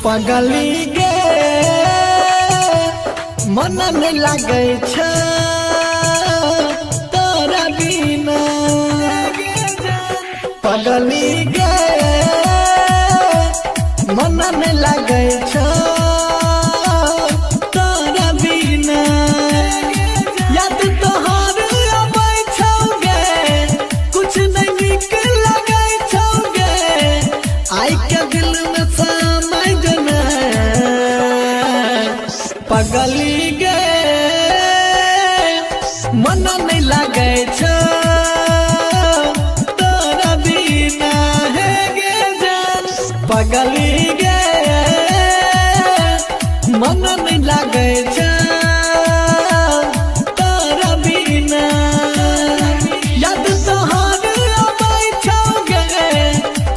पगली गे मन नहीं लगे तोरा बिना पगली गे मन नहीं लगे तोरा बिना याद तोहर आबै छौगे कुछ नहीं निक लगे छौगे आई के दिल में पगली गे मन नहीं लगे तोरा बिना है गे जान पगली गे मन नहीं लगे तोरा बिना याद तोहर आबै छौगे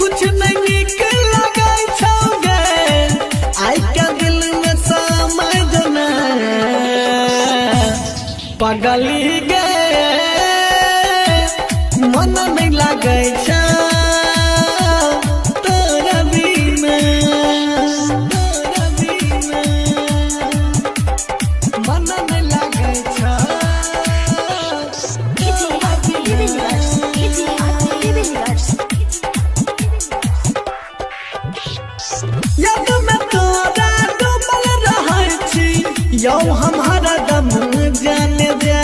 कुछ नहीं निक लगे छौगे आई के दिल में पगली गे मन नहीं लगे तोरा बिना मन नहीं लगे याद में तोरा डूबल रहै छी यौ हम हरदम जाने दे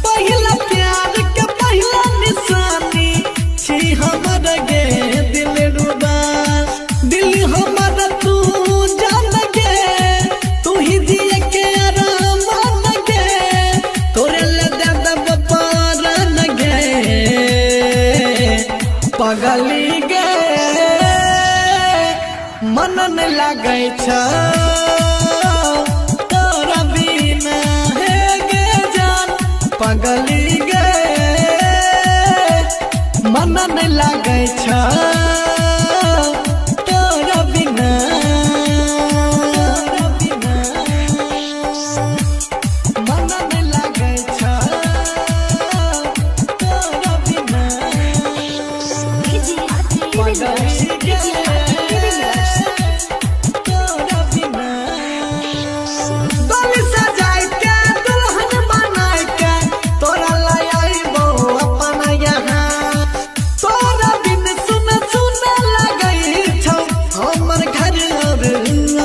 पहला प्यार के पहला निशानी छी हमर गे दिल रुबा दिल हमर तू जान गे तू ही जिए के आराम गे तोरे ले दे दब पारन गे पगली गे मन नहीं लगे पगली गे मन नहीं लगे तोरा बिना मन नहीं लगे तोरा बिना पगली गे तोरा बिना गली सजाए के दुल्हन बनाए के तोरा लाइबो अपना यहाँ तोरा बिन सुन सुन लगे छौ हमर घर और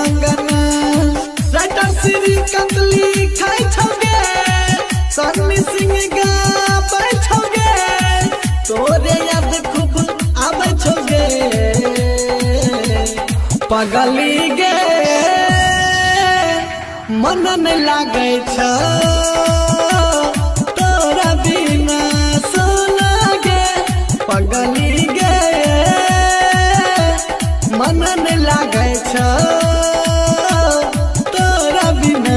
अंगना राइटर श्रीकांत लिखै छौगे सन्नी सिंह गाबै छौगे तोरे याद खूब आबै छौगे पगली गे मन नहीं लगे तोरा बिना सोना गे पगली गे मन नहीं लगे तोरा बिना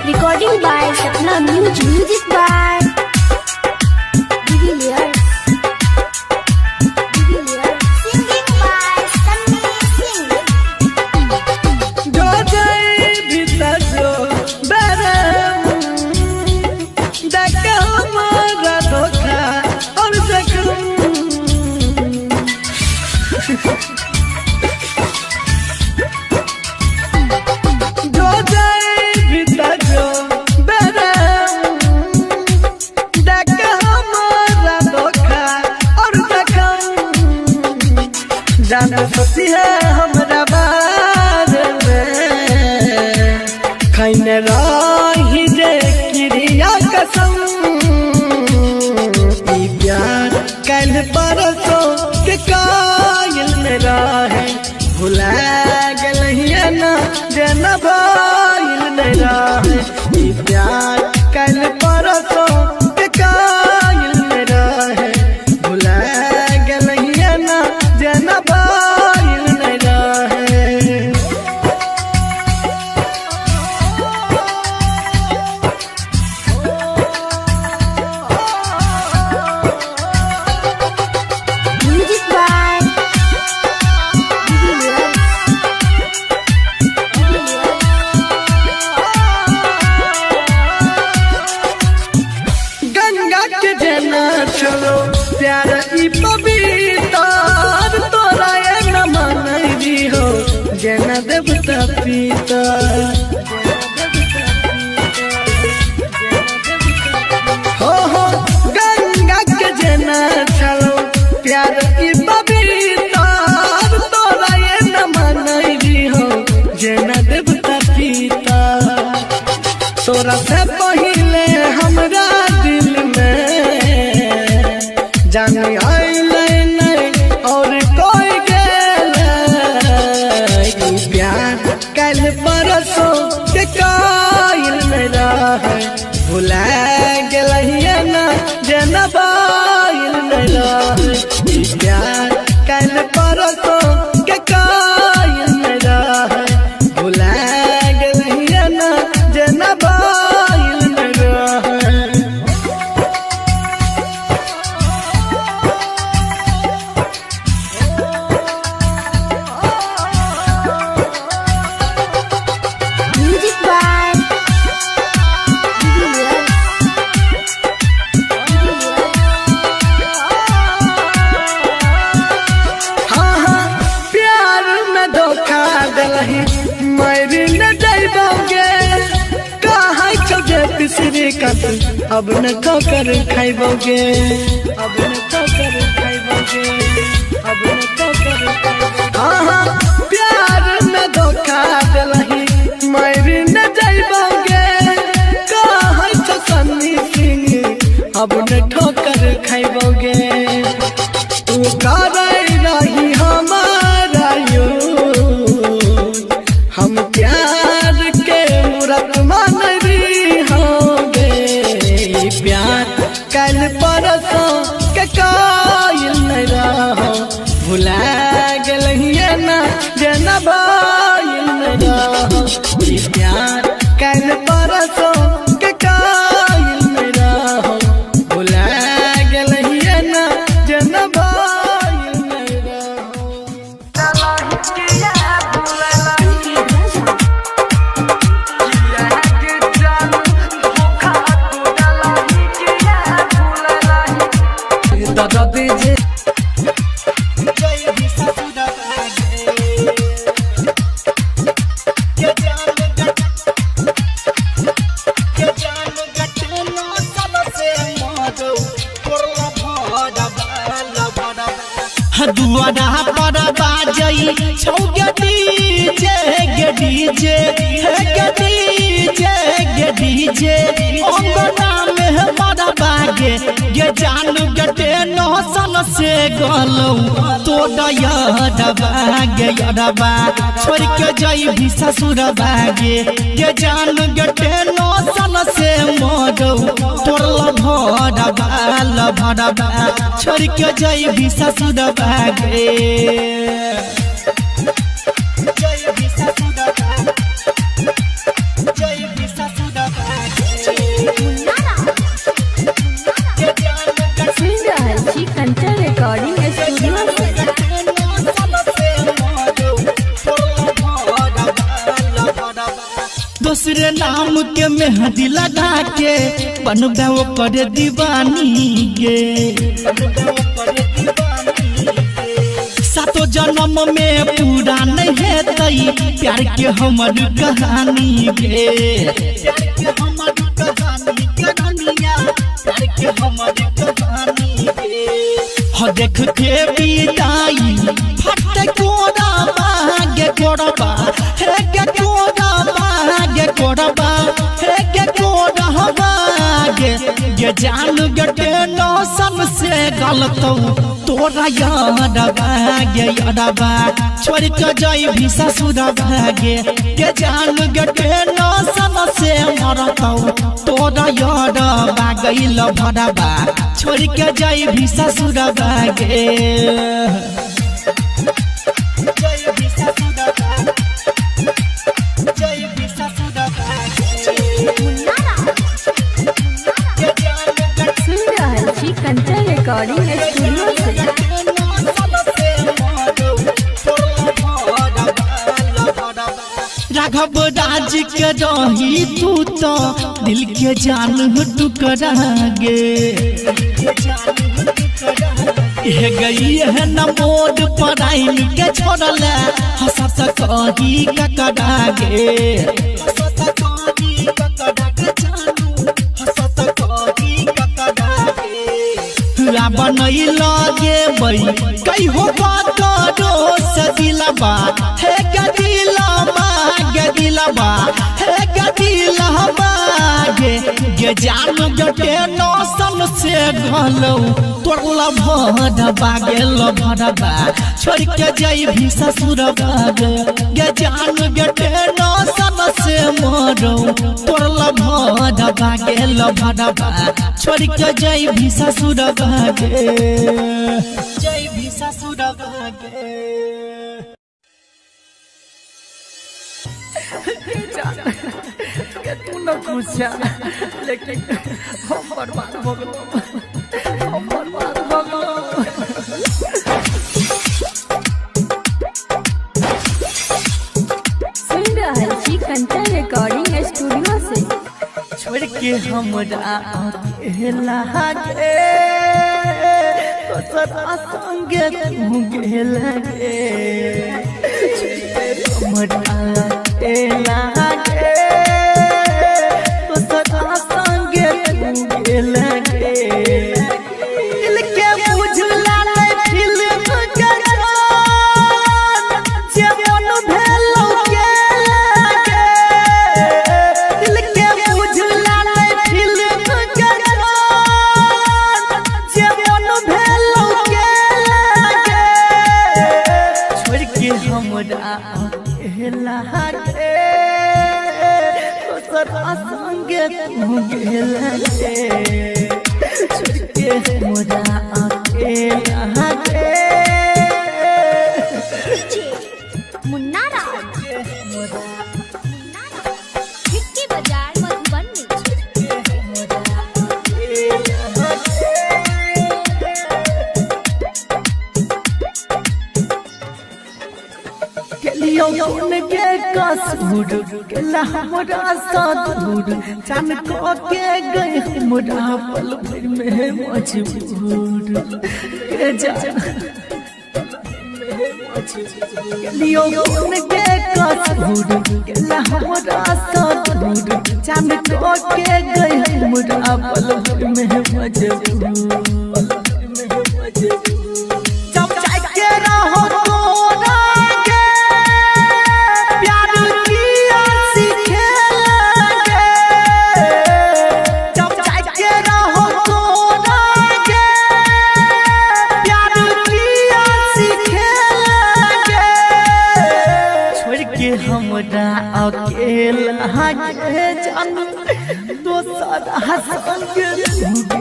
Recording by Sapna Music by Divilliers. Singing by Sunny Singh. जो जाए भीतर जो बरम देख हमारा धोखा और जख्म जो जाए भीतर जो जान सोची है हमरा बारे में खैने रही जे क्रिया कसम ई प्यार कल परसों के कायल में रहे भुला गलिए ना जन भाईल में रहे ई प्यार कल परसों के कायल में रहे भुला गलिए ना जन Music by जना चलो प्यार ई पवित्र तोरा ये न मनई हो जना देवता पीता हो गंगा के जना चलो प्यार ई पवित्र तोरा ये न मनई हो जना देवता पीता तोरा से पहिले हमरा दिल में जान आइले नहीं और कोई गेले प्यार कल परसों के कायल मेरा है भुला गेलहिए ना जनबाइल मेरा है प्यार कल परसों के कायल मेरा है भुला गेलहिए ना जनबाइल मेरा है Music by हाँ प्यार में धोखा दिलही मर न जाइबोगे कहाँ छोजे तीसरी कत अब न ठोकर खाइबोगे अब न ठोकर खाइबोगे अब न ठोकर खाइबोगे हाँ प्यार में धोखा दिलही मर न जाइबोगे कहाँ छो सन्नी सिंह अब न ठोकर खाइबोगे तू करे रही हमारा यूं हम प्यार के मूरत मान रही होंगे प्यार कल परसों के कायल नहीं रहो भुला गेलहिए ना जनबाइल नहीं रहो प्यार कल परसों के कायल नहीं रहो भुला गेलहिए ना जनबाइल नहीं रहो दादा दीजिए दुआरा पर बाजई छौगे डीजे गे डीजे गे डीजे गे डीजे अंगना में बड़ा बागे गे जान गटे नौसन से गलौ तो डबा गे यडबा छोड़ के जई भी ससुर बागे गे जान गटे नौसन से मरौ तोर लभडबा छोड़ के जई भी ससुर बागे जय भी ससुर जय भी ससुर कंचन रिकॉर्डिंग स्टूडियो दूसरे नाम के मेहंदी लगा के बनबे ओकर दीवानी गे सातो जन्म में पूरा नहीं हेतई प्यार के हमर कहानी गे प्यार के हमर कहानी कहानिया प्यार के हमर कहानी गे हो देख के बिदाई फट कोड़ा बागे कोड़बा हे के कोड़ा बागे कोड़बा हे के कोड़ा बागे ये जान गटे नौसन से गलतौ तोरा याद बागे यादबा छोड़ के जाई भी ससुर बागे के जान गटे नौसन से मरतौ तोरा याद बागैल भड़बा छोड़ के जाई भी ससुर बागे जय भी ससुर जय भी ससुर कंचन रिकॉर्डिंग स्टूडियो राघव राज के रही तू तो दिल के जान टुकड़ा गे गई है न मोड पराइन के छोड़ल हंसा कही ककड़ा गे बनई लगे बई कई हो करो सदिलबा हे गदिलबा गदिलबा हे गदिलबा गे जान जटे नौसन से गलो तोड़ला भरबा गेल भरबा छोड़ के जाई भी ससुरबा गे जान जटे नौसन से मरो तोड़ला भरबा गेल भरबा छोड़ के जाई भी ससुरबा जय भी ससुरबा के तू न पूछा लेकिन हम बर्बाद हो गए हम बर्बाद हो गए सुन रहल छी कंचन रिकॉर्डिंग स्टूडियो से छोड़ के हमरा अकेला गे तो सदा संगे तू गेला गे हमरा अकेला गे तो सदा संगे तू गेला गे दिल के बुझला ले फिल्म के जे मन भेलो गेला गे दिल के बुझला ले फिल्म के जे मन भेलो गेला गे छोड़ के हमरा अकेला गे तो सदा संगे तू गेला गे छोड़ के हमरा अकेला गे मुन्ना राव हिक्की बाजार मधुबनी केलियो कौन के कसूर केला हमरा साधुर जान को के गए हमरा पल भर में मजबूर के जान केलियो कौन के कसूर केला हमरा साधुर जान को के गए हमरा पल भर में मजबूर जब जाके रहो तोरा हमरा अकेला गे जान दोसर संगे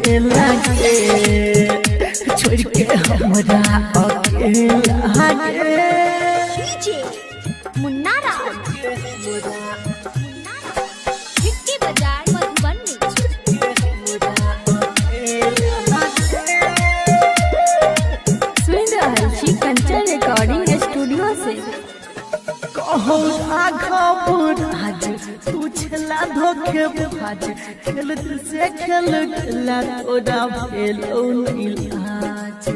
गेला गे छोड़ के हमरा अकेला गे मुन्ना राव हिक्की बाजार मधुबनी सुन रहल छी कंचन रिकॉर्डिंग स्टूडियो से कहो राघव राज तू छला धोखे बाज खेल से खेल खेला तोरा भेलो नीलाज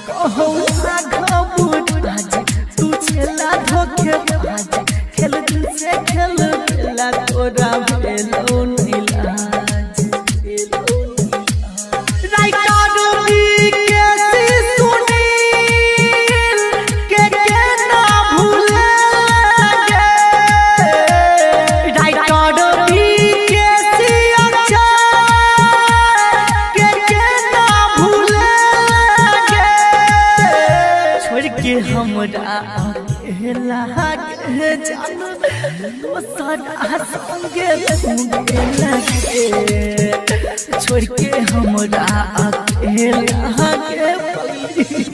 कहो राघव राज तू छला धोखे बाज खेल से खेल खेला तोरा भेलो नीलाज हमरा अकेला गे जान दोसर संगे तू गेला गे छोड़ के हमरा अकेला गे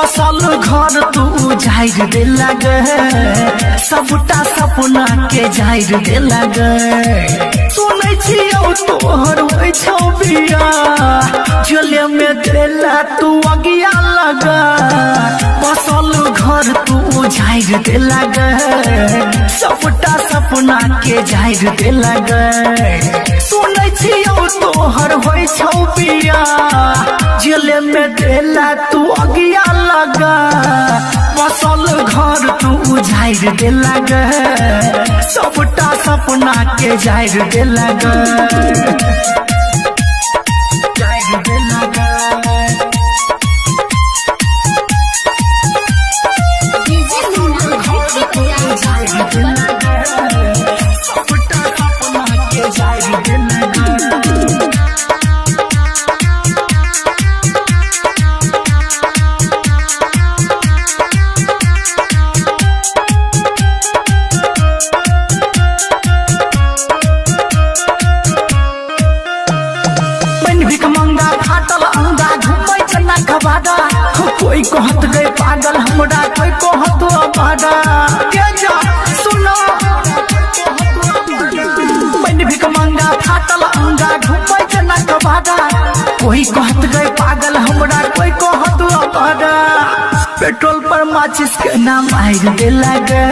बसल घर तू जाहिर दे लगे सबटा सपना के जाहिर दे लगे सुनै छियौ तोहर होइ छौ बिया जले में देला तू अगिया लगा बसल घर तू जाहिर दे लगे सबटा सपना के जाहिर दे लगे सुनै छियौ तोहर होइ छौ बिया जले में देला तू अगिया लगा बसल घर तू जाहिर दे लगे सबटा सपना के जाहिर दे लगे जाहिर दे लगे सबटा सपना के जाहिर दे लगे कोई कहत गए पागल हमरा कोई कहत अबादा के जा सुनो मैंने भी कमंगा फाटल अंगा घुमै जना कबादा कोई कहत गए पागल हमरा कोई कहत अबादा पेट्रोल पर माचिस के नाम आइर दे लगे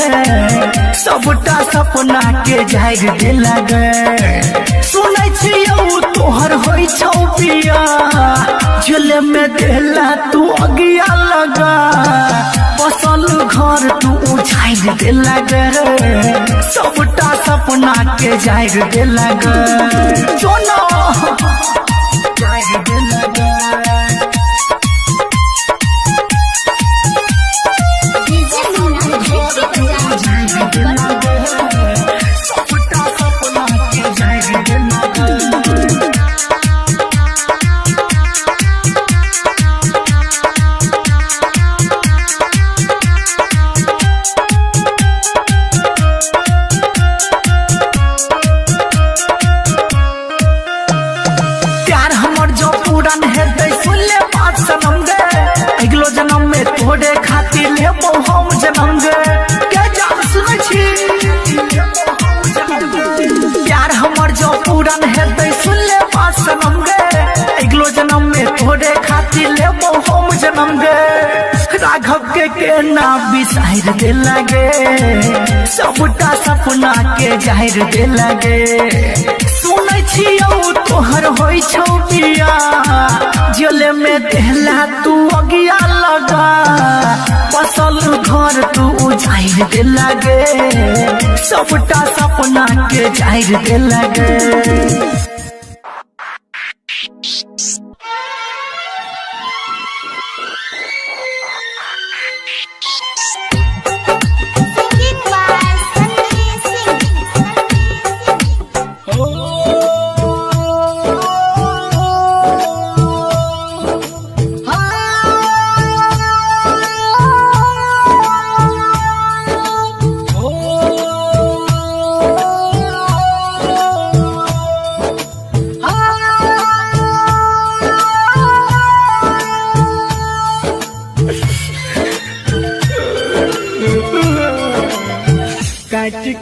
सबटा सपना के जाहिर दे लगे सुनै छियौ तोहर होइ छौ पिया जले में देला तू अगिया लगा बसल घर तू जाहिर दे लगे सबटा सपना के जाहिर दे लगे जोनो जाहिर दे लगे सबटा सपना के जाहिर दे लगे जन्म में तोड़े खातिर लेबो हम जन्म गे के जान सुनै छी प्यार हमर जो पूरन हेतै सुन ले बात सनम गे अगलो जन्म में तोड़े खातिर लेबो हम जन्म गे राघव के ना बिसाइर दे लगे सबटा सपना के जाहिर दे लगे सुनै छियौ तोहर होइ छौ बिया जले में देला तू अगिया लगा बसल घर तू जाहिर दे लगे सबटा सपना के जाहिर दे लगे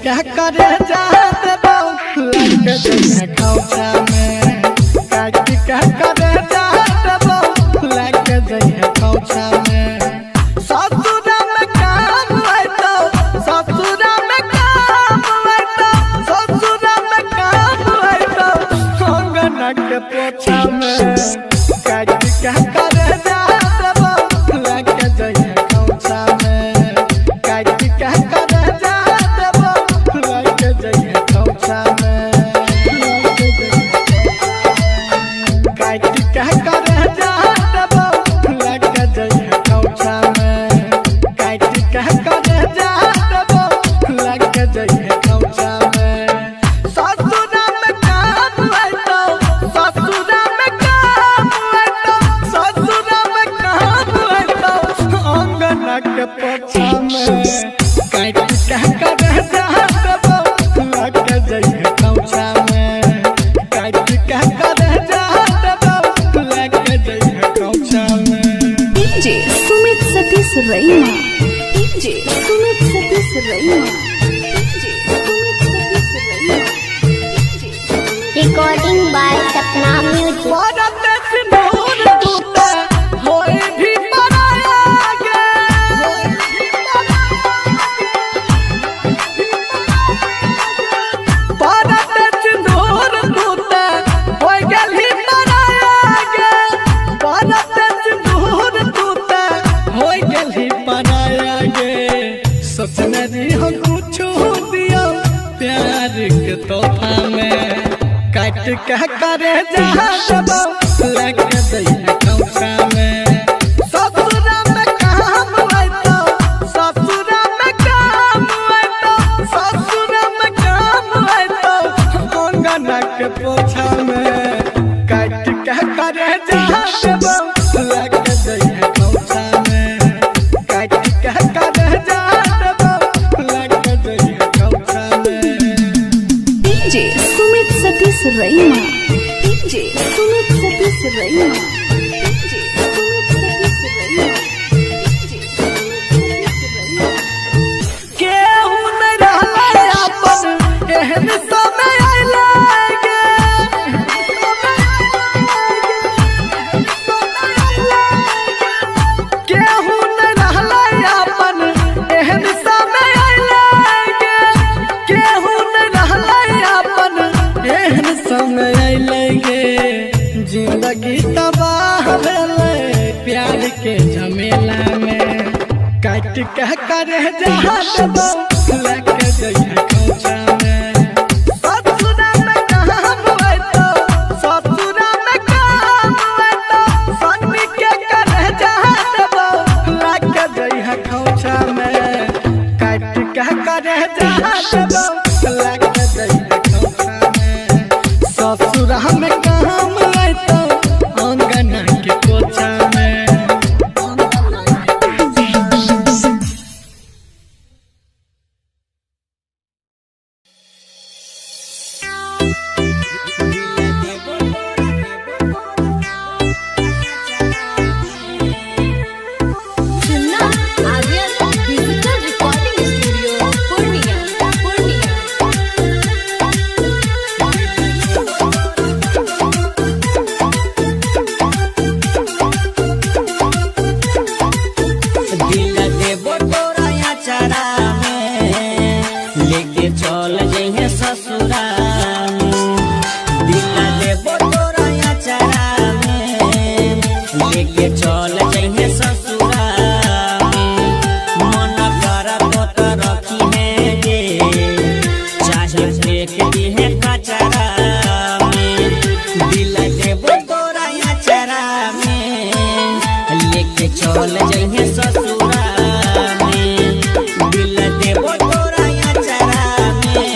क्या करे जाते बाबू लगे जैसे खौचा में क्या करे जाते बाबू लगे जैसे खौचा में ससुरा में काम आइतो ससुरा में काम आइतो ससुरा में काम आइतो कंगना के पोछा में क्या करे जाते बाबू लगे जैसे खौचा में क्या करे Satish Raima DJ Sumit Satish Raima DJ Sumit Satish Raima recording by Sapna music. तोहफा में काट कह करे लग दैया कौसा में ससुरा में काम आइतो ससुरा में काम आइतो ससुरा में काम आइतो अंगना के पोछा में काट कह करे लग दैया कौसा में काट कह करे लग दैया कौसा में DJ Sumit Satish Raima DJ Sumit Satish Raima DJ Sumit Satish Raima DJ Sumit Satish रईमा केहू न रहले अपन एहन समय आइले केहू न रहले अपन एहन समय आइले केहू न रहले अपन एहन समय आइले जिंदगी तबाह भेले प्यार के झमेला में काट कह करे लग दैया कौसा में ससुरा में काम आइतो ससुरा में काम आइतो सन्नी के करे लग दैया कौसा में काट कह करे लग दैया कौसा में ससुरा में काम आइतो अंगना के पोछा में सुनना Aryan digital recording studio Purnia दिल देबो तोरा या चारा में लेके चल जइहे ससुरा में दिल देबो तोरा या चारा में लेके चल जइहे ससुरा में मन करत तो रखी है गे चाहे फेंक दिहे कचरा में दिल देबो तोरा या चारा में लेके चल जइहे ससुरा में दिल देबो तोरा या चारा में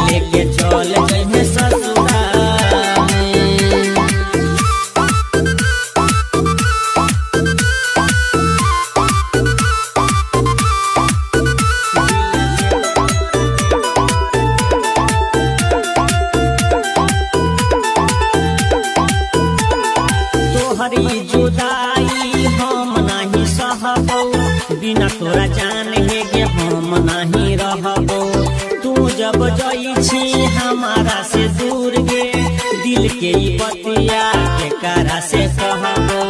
लेके चल जइहे ससुरा में तोहरी जुदाई हम नहीं सहबो बिना तोरा जान हे गे हम नहीं रहबो तू जब जई छी हमारा से दूर गे दिल के ई बतिया केकरा से कहबो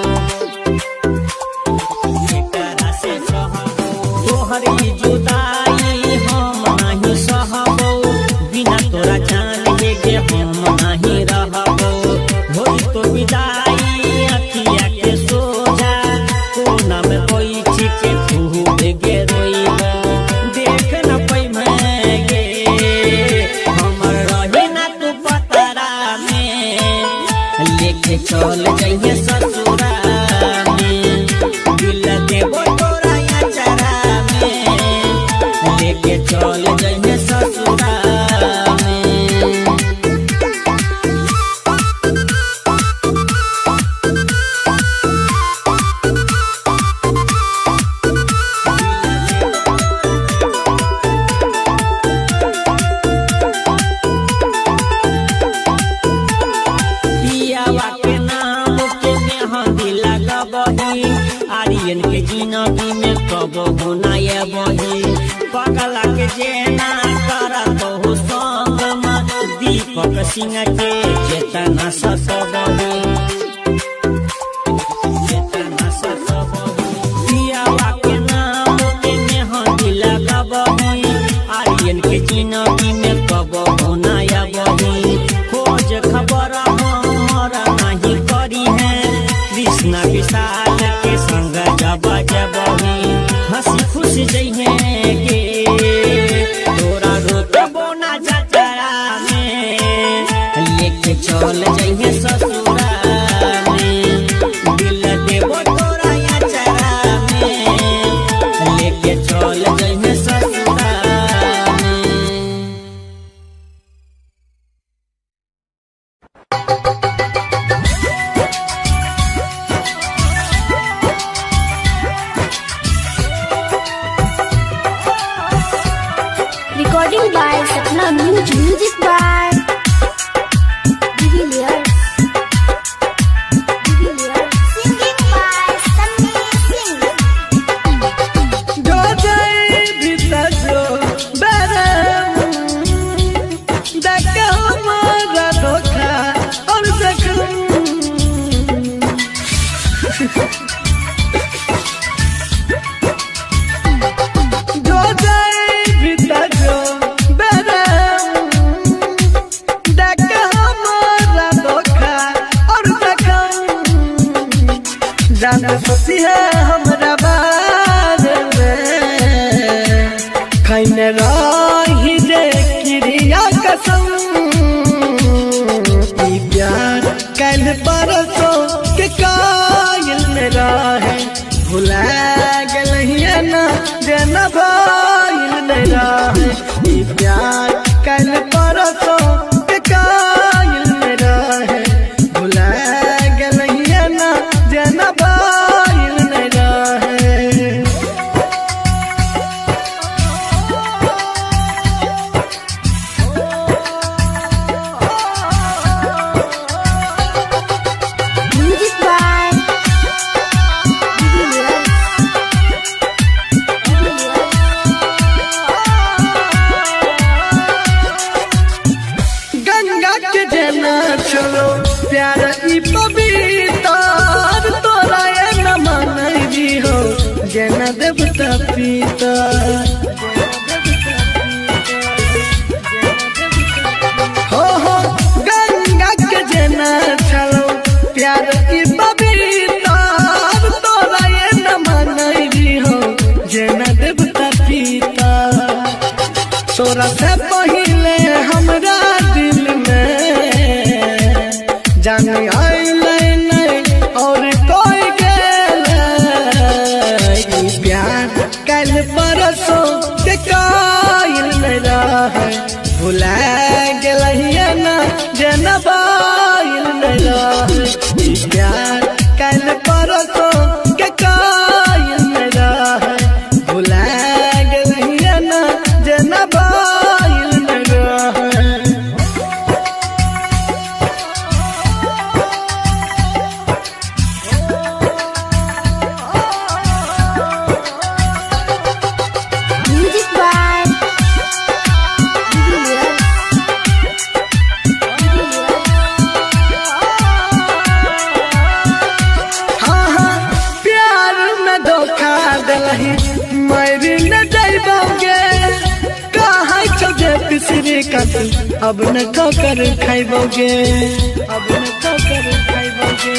केकरा से कहबो तोहरी जुदाई हम नहीं सहबो बिना तोरा जान हे गे हम नहीं रहबो होई तो विदाई अखिया के सोझा कोना में कोई छिके खूब गे रोइबा देख न पई मैं गे हमर रही ना तू पतरा में लेके चल जइहे खेलबही आर्यन के जिंदगी में कबहू ना बही पगला के जेना करत हो संग दीपक सिंह के चेतना सतबही पियावा के नाम के मेहंदी लगबही आर्यन के जिंदगी में कबहू ना बही खोज खबर हमारा नहीं करी है कृष्णा विशाल के संग जब जबही हंसी खुशी जइहे के तोरा रोकबो ना जतरा में लेके चल जइहे ससुरा में दिल देबो तोरा याचरा में लेके चल जइहे ससुरा में। Recording by Sapna Music. Music by Divilliers. Singing by Sunny Singh. जो जाए भीतर जो बेरे देख हमारा धोखा और जख्म जो जाए भीतर जो बेरे देख हमारा धोखा और जख्म जाना सोची है हमरा बारे में खैने रही रे क्रिया कसम ई प्यार कल परसों के कायल में रहे भुला गलहिए ना जेना भाईल में रहे ई प्यार कल परसों के कायल में रहे भुला गलहिए ना जेना भाईल में रहे। Music by Divilliers. गंगा के जना चलो प्यार ई पवित्र तोरा ये न मनई हो जना देवता पीता हो गंगा के जना चलो प्यार ई पवित्र तोरा ये न मनई हो जना देवता पीता तोरा से पहिले हमरा दिल में जान आइले नहीं और कोई गेले ई प्यार कल परसों के कायल में रहे भुला गलहिए ना जेना बाईल में रहे ई प्यार कल परसों के कायल में रहे भुला गलहिए ना जेना बाईल में रहे। Music by Divilliers. हाँ हाँ प्यार में धोखा दलही मरी न जाइबोगे कहाँ चौजे पिसरी कत अब न ठोकर खाइबोगे अब न ठोकर खाइबोगे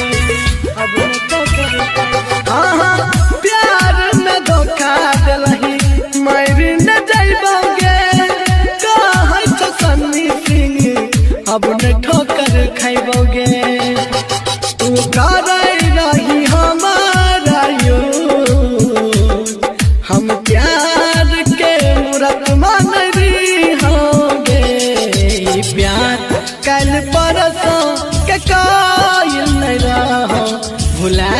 अब न ठोकर खाइबोगे। हाँ हाँ प्यार में धोखा दलही मरी न जाइबोगे कहाँ चौ सन्नी सिंह अब न ठोकर खाइबोगे तू करे रही हमारा यो हम प्यार के मूरत मान रही होंगे प्यार कल परसों के कायल नहीं रहो भुला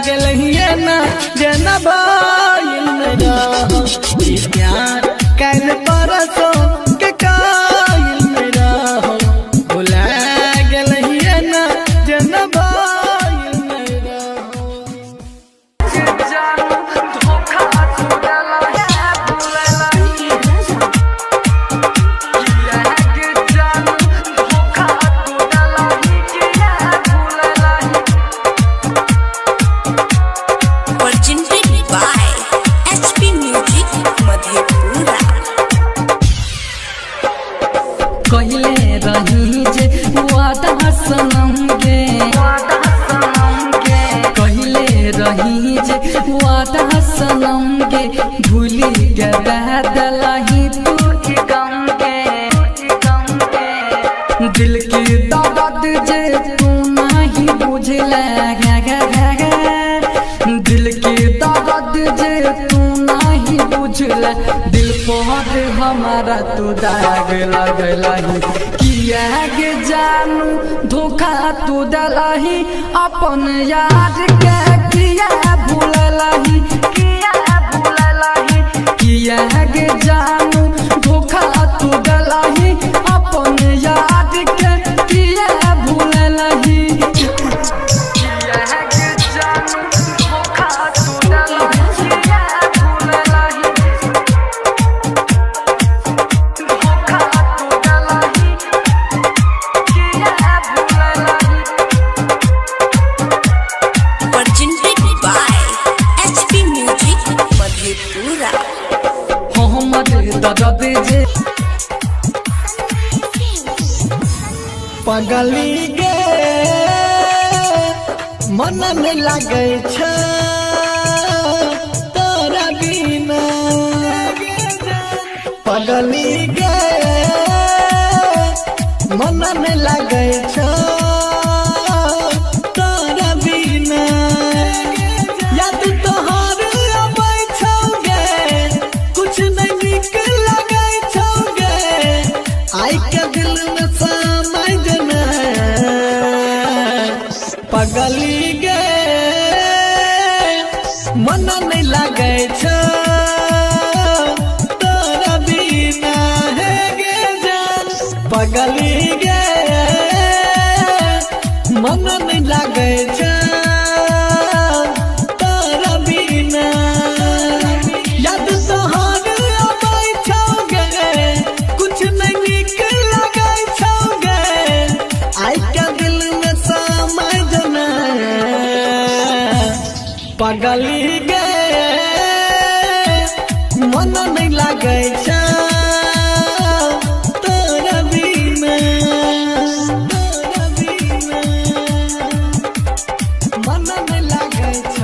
गलहिए ना जना बाईल नहीं रहो प्यार कल परसों के कायल नहीं रहो भुला गलहिए ना जना बाईल नहीं रहो। दिल के दर्द जे तू नहीं बुझल दिल पर हमारा तू दाग लगलही किया गे जानू धोखा तू दलही अपन यार के किया भूललही किया गे जानू धोखा तू दलही अपन यार के किया भूललही पगली गे मन में लगे छ तोरा बिना पगली गे मन में लगे छ तोरा बिना याद तोहर अबै छौगे कुछ नहीं निक लगे छौगे आई के दिल में पगली गे मन नहीं लगे छ तोरा बिना है गे जान पगली गे मन नहीं लगे छ तोरा बिना याद तोहर अबै छौगे कुछ नहीं निक लगे छौगे आई के दिल में पगली गे मन नहीं लगे छ तोरा बिना मन नहीं लगे छ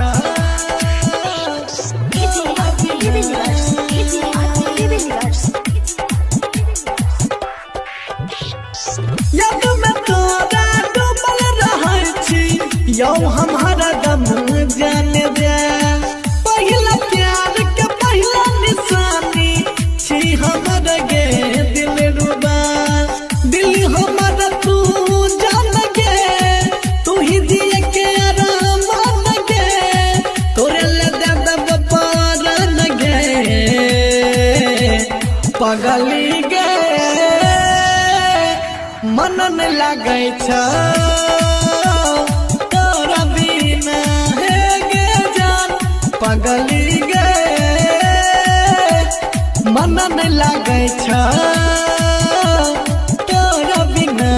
याद में तोरा डूबल रहै छी यौ हम हरदम जाने दे पहला प्यार के पहला निशानी छी हमर गे दिल रुबा दिल हमर तू जान गे तू ही दिए के आराम गे तोरे ले दे दब पारन गे पगली गे मन नहीं लगे छ पगली गे मन नहीं लगे छ तोरा बिना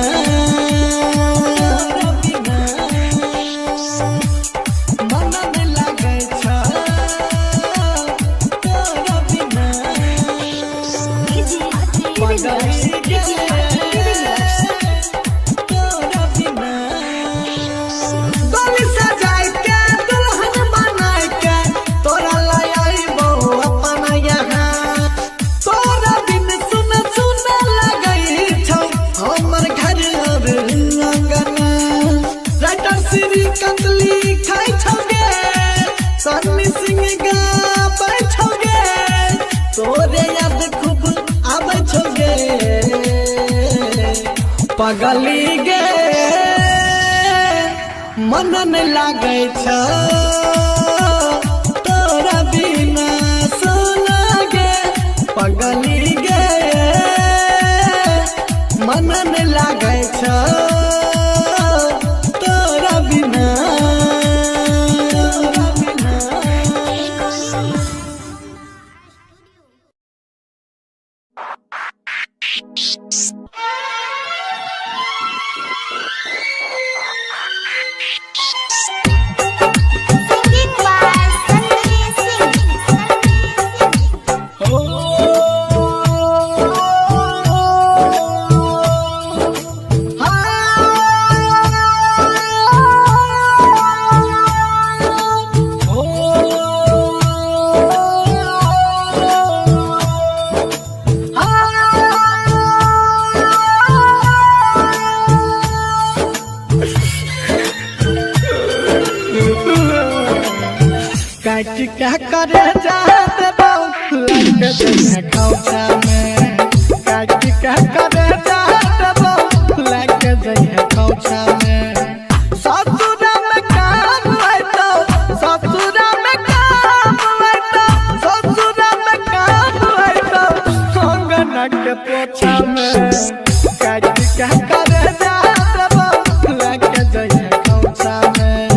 मन नहीं लगे छ तोरा बिना पगली गे तोरा बिना गली सजाई के दुल्हन बनाई के तोरा लाई बहु अपना यहाँ तोरा दिन सुन सुन लगई छौ हमर घर और अंगना राइटर श्री कंदली खाई छौगे सन्नी सिंह गाबै छौगे तोरे याद खूब आबै छौगे पगली गे मन नहीं लगे छ तोरा बिना सोना गे पगली गे मन नहीं लगे छ तोरा बिना Singing by काट क्या करे जाते बाबू लग जइहे खौचा में काट क्या करे जाते बाबू लग जइहे खौचा में ससुरा में काम आइतो ससुरा में काम आइतो ससुरा में काम आइतो अंगना के पोछा में काट क्या करे जाते बाबू लग जइहे खौचा में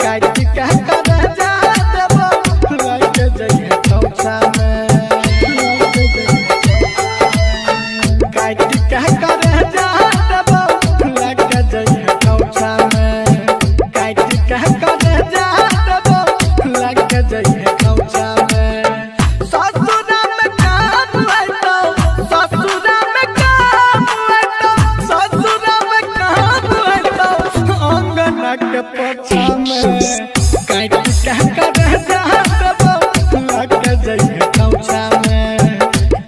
काट क्या करे जाते बाबू लग जइहे खौचा में काट क्या करे जाते बाबू लग जइहे खौचा में काट क्या करे जाते बाबू लग जइहे खौचा में ससुरा में काम आइतो ससुरा में काम आइतो ससुरा में काम आइतो अंगना के पोछा में काट क्या करे जाते बाबू लग जइहे खौचा में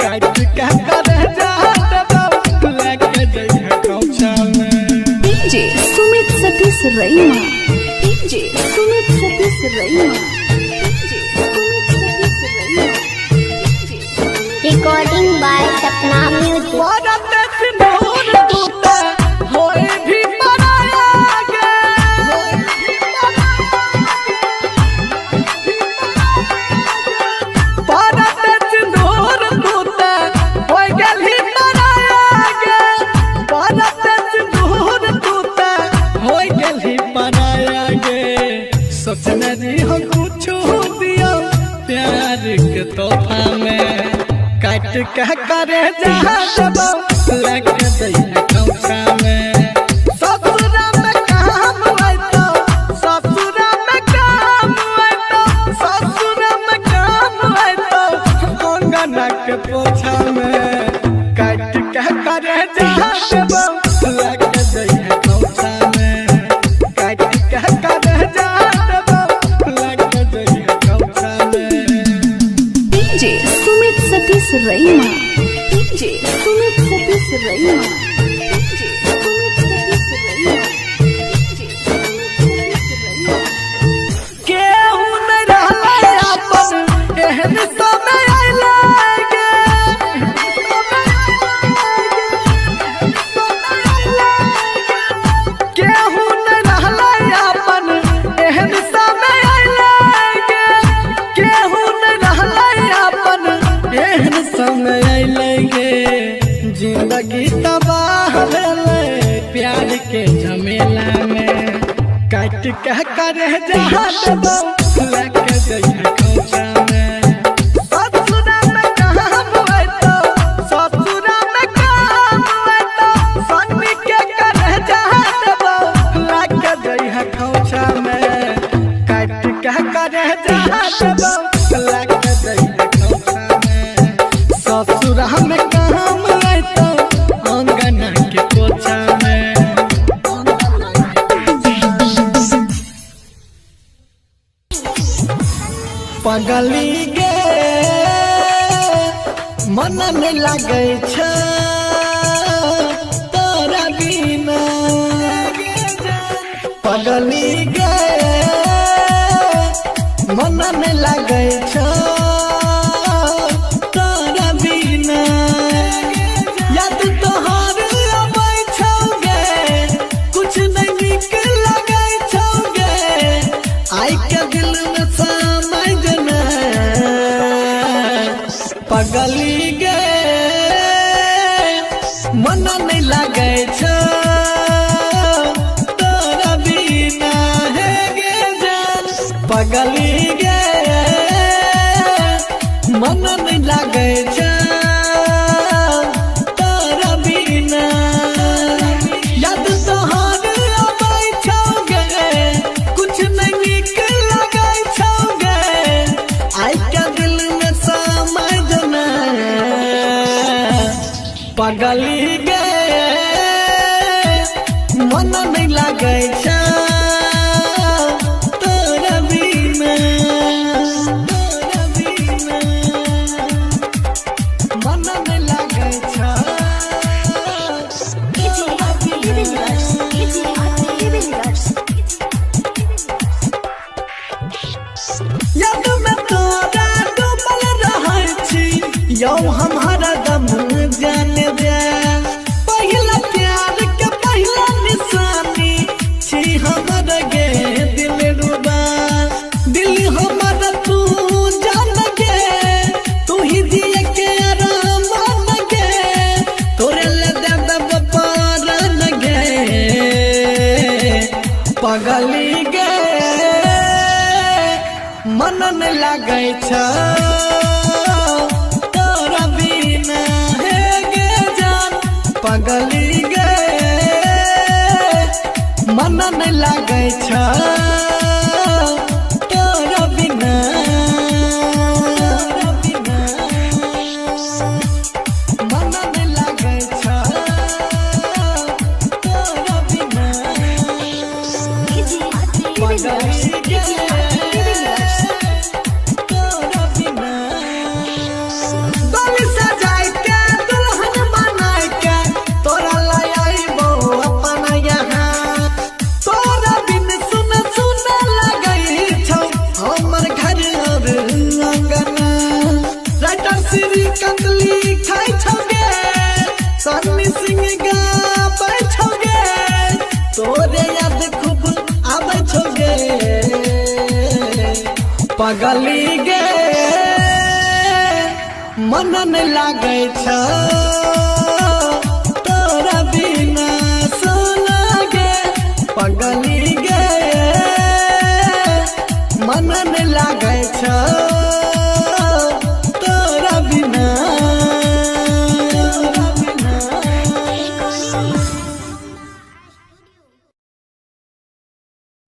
काट क्या करे जाते बाबू लग जइहे खौचा में DJ Sumit Satish Raima DJ Sumit Satish Raima DJ Sumit Satish रईमा Recording by Sapna Music. Bharat सिंदूर दूते होए भी मनाया गे भारत सिंदूर दूते होए गेल ही मनाया गे भारत सिंदूर दूते होए गेल ही मनाया गे सोचने दी हम कुछ दिया प्यार के तोहफा में काट क्या करे जाते लग जइहे खौचा में ससुरा में काम आइतो ससुरा में काम आइतो ससुरा में काम आइतो अंगना के पोछा में काट क्या करे जाते लग जइहे खौचा में काट क्या करे जाते लग जइहे खौचा में DJ Sumit Satish Raima DJ Sumit Satish Raima DJ Sumit Satish Raima DJ Sumit Satish रईमा केहू न रहले अपन एहन समय आइले गे केहू न रहले अपन एहन समय आइले गे केहू न रहले अपन एहन समय आइले गे जिंदगी तबाह भेले प्यार के झमेला में काट क्या करे जाते लग जइहे खौचा में ससुरा में काम आइतो ससुरा में काम आइतो सन्नी के करे जाते लग जइहे खौचा में काट क्या करे जाते लग जइहे खौचा में ससुरा में काम आइतो अंगना के पोछा में पगली गे मन में लगे छ तोरा बिना पगली गे मन में लगे छ तोरा बिना याद तोहार अबै छौगे कुछ नहीं निक लगे छौगे आई के दिल में समय जना पगली गे मन नहीं लगे छ तोरा बिना हे गे जान पगली गे मन नहीं लगे छ तोरा बिना याद तोहार अबै छौगे कुछ नहीं निक लगे छौगे आई के दिल में समय जना पगली गे मन नहीं लगे छ तोरा बिना मन नहीं लगे छ डीजे याद में तोरा डूबल रहै छी यौ हम हरदम जाने दे पहिला प्यार के पहिला निशानी छी हमर गे दिल रुबा दिल हमर तू जान गे तू ही दिए के आराम गे तोरे ले दब पारन गे पगली गे मन न लागै छ तोरा बिना हे गे जान पगली गे मन न लागै छ तोरा बिना मन न लागै छ तोरा बिना पगली गे तोरा बिना डोली सजाय के दुल्हन बनाय के तोरा लाई आइबो अपन यहाँ तोरा बिन सुन सुन लगै छौ हमर घर और अंगना राइटर श्रीकांत लिखै छौ गे सन्नी सिंह गाबै छौ गे तोरे याद खूब आबै छौ गे पगली गे मन न लागै छ तोरा बिना सोना गे पगली